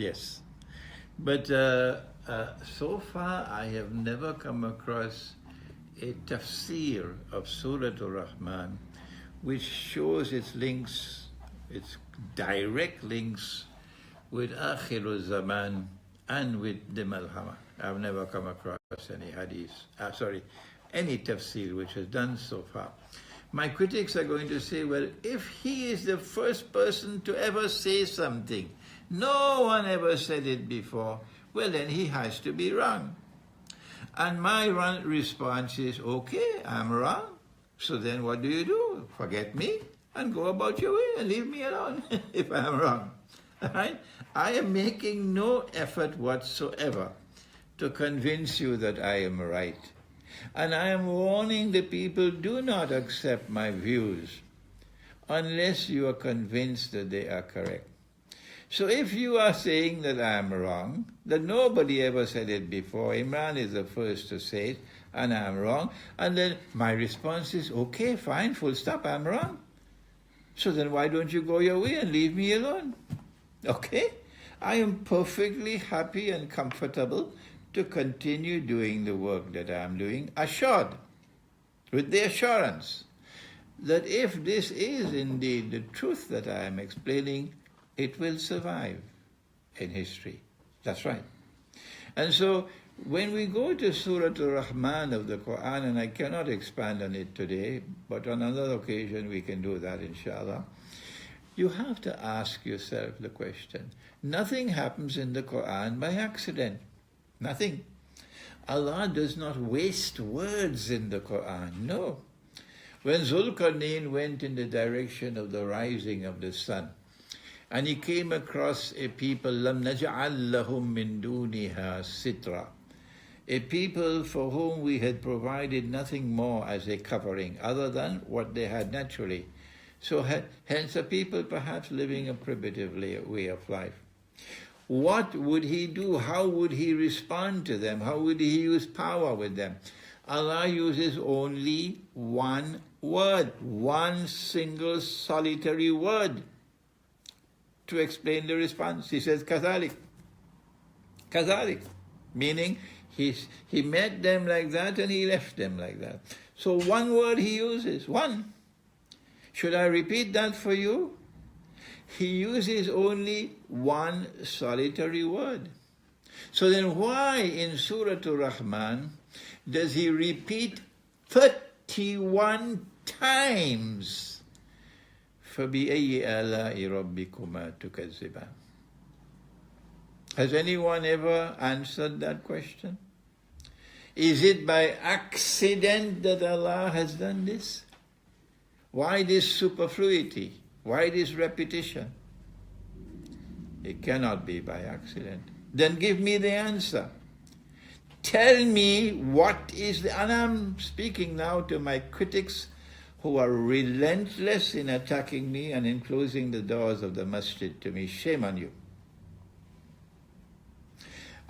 Yes. But so far I have never come across a tafsir of Surah Ar-Rahman which shows its links, its direct links with Akhir Zaman and with the Malhama. I've never come across any hadith, any tafsir which has done so far. My critics are going to say, well, if he is the first person to ever say something, no one ever said it before, well, then he has to be wrong. And my response is, okay, I'm wrong. So then what do? Forget me and go about your way and leave me alone if I'm wrong. All right? I am making no effort whatsoever to convince you that I am right. And I am warning the people, do not accept my views unless you are convinced that they are correct. So if you are saying that I am wrong, that nobody ever said it before, Imran is the first to say it, and I am wrong, and then my response is, okay, fine, full stop, I'm wrong. So then why don't you go your way and leave me alone? Okay? I am perfectly happy and comfortable to continue doing the work that I am doing, assured, with the assurance that if this is indeed the truth that I am explaining, it will survive in history. That's right. And so when we go to Surah Ar-Rahman of the Quran, and I cannot expand on it today, but on another occasion we can do that, inshallah, you have to ask yourself the question, nothing happens in the Quran by accident. Nothing. Allah does not waste words in the Quran. No. When Zulkarnain went in the direction of the rising of the sun, and he came across a people, لَمْ نَجْعَلْ لَهُم مِّن دُونِهَا سِتْرًا, a people for whom we had provided nothing more as a covering other than what they had naturally. So hence a people perhaps living a primitive way of life. What would he do? How would he respond to them? How would he use power with them? Allah uses only one word, one single solitary word to explain the response. He says, Kazalik. Kazalik. Meaning, he met them like that and he left them like that. So one word he uses, one. Should I repeat that for you? He uses only one solitary word. So then why in Surah Ar-Rahman does he repeat 31 times فَبِأَيِّ آلَاءِ رَبِّكُمَا تُكَذِّبَانِ? Has anyone ever answered that question? Is it by accident that Allah has done this? Why this superfluity? Why this repetition? It cannot be by accident. Then give me the answer. Tell me what is the... And I'm speaking now to my critics who are relentless in attacking me and in closing the doors of the masjid to me. Shame on you.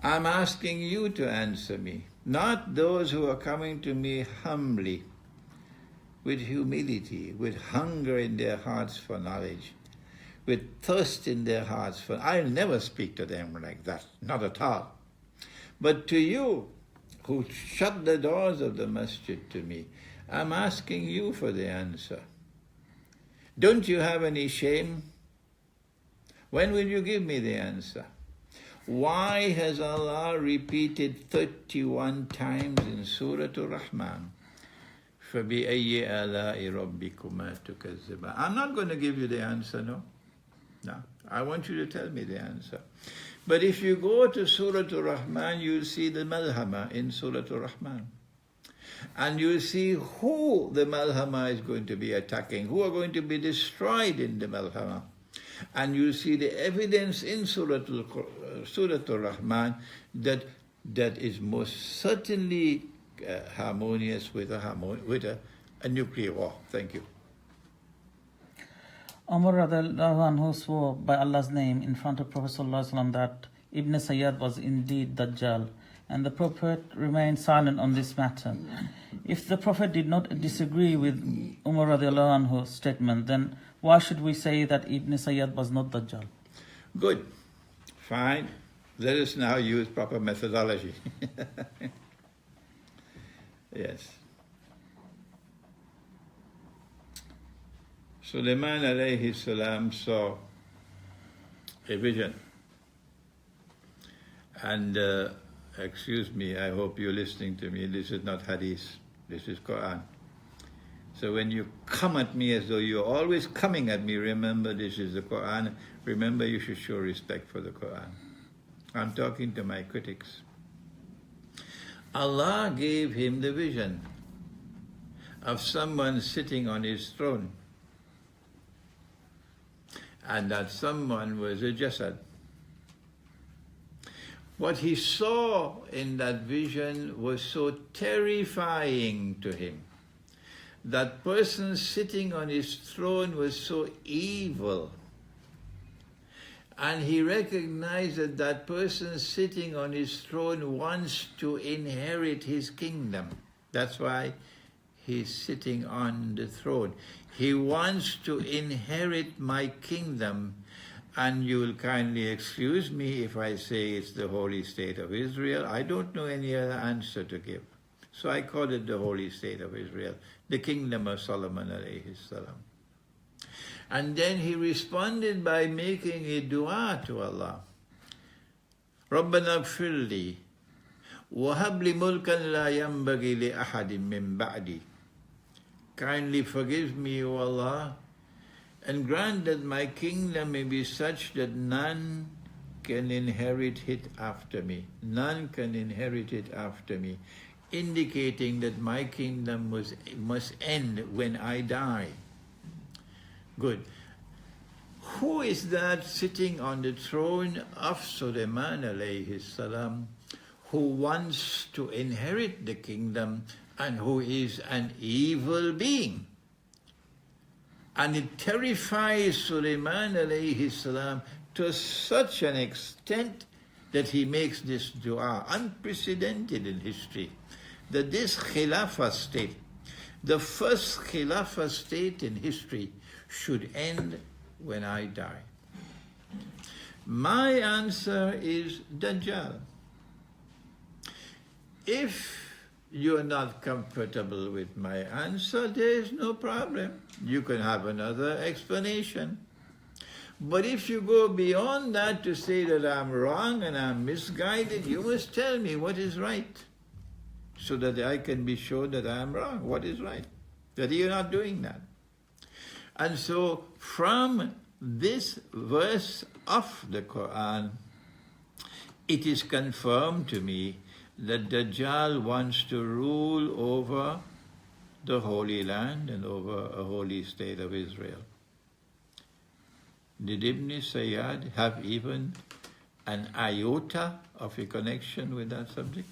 I'm asking you to answer me, not those who are coming to me humbly, with humility, with hunger in their hearts for knowledge, with thirst in their hearts for... I'll never speak to them like that, not at all. But to you, who shut the doors of the masjid to me, I'm asking you for the answer. Don't you have any shame? When will you give me the answer? Why has Allah repeated 31 times in Surah Ar-Rahman, فَبِأَيِّ آلَاءِ رَبِّكُمَا تُكَذِّبَانِ? I'm not going to give you the answer, no. No, I want you to tell me the answer. But if you go to Surah Ar-Rahman, you'll see the Malhama in Surah Ar-Rahman. And you'll see who the Malhama is going to be attacking, who are going to be destroyed in the Malhama. And you'll see the evidence in Surah Ar-Rahman that is most certainly harmonious with a nuclear war. Thank you. Umar radiallahu anhu swore by Allah's name in front of Prophet ﷺ that Ibn Sayyad was indeed Dajjal, and the Prophet remained silent on this matter. If the Prophet did not disagree with Umar radiallahu anhu's statement, then why should we say that Ibn Sayyad was not Dajjal? Good. Fine. Let us now use proper methodology. Yes. Suleiman alayhi salam saw a vision. And excuse me, I hope you're listening to me. This is not hadith. This is Quran. So when you come at me as though you're always coming at me, remember this is the Quran. Remember you should show respect for the Quran. I'm talking to my critics. Allah gave him the vision of someone sitting on his throne. And that someone was a jasad. What he saw in that vision was so terrifying to him. That person sitting on his throne was so evil. And he recognized that that person sitting on his throne wants to inherit his kingdom. That's why he's sitting on the throne. He wants to inherit my kingdom. And you will kindly excuse me if I say it's the Holy State of Israel. I don't know any other answer to give. So I call it the Holy State of Israel, the kingdom of Solomon alayhi salam. And then he responded by making a dua to Allah. رَبَّنَا اغْفِرْ لِي وَهَبْ لِي مُلْكًا لَا يَنْبَغِي لِأَحَدٍ مِّن بَعْدِي. Kindly forgive me, O Allah, and grant that my kingdom may be such that none can inherit it after me. None can inherit it after me, indicating that my kingdom must end when I die. Good. Who is that sitting on the throne of Suleiman alayhi salam, who wants to inherit the kingdom and who is an evil being? And it terrifies Suleiman alayhi salam to such an extent that he makes this dua, unprecedented in history, that this Khilafah state, the first Khilafah state in history, should end when I die. My answer is Dajjal. If you're not comfortable with my answer, there is no problem. You can have another explanation. But if you go beyond that to say that I'm wrong and I'm misguided, you must tell me what is right, so that I can be sure that I'm wrong. What is right? That you're not doing that. And so from this verse of the Quran, it is confirmed to me that Dajjal wants to rule over the Holy Land and over a holy state of Israel. Did Ibn Sayyad have even an iota of a connection with that subject?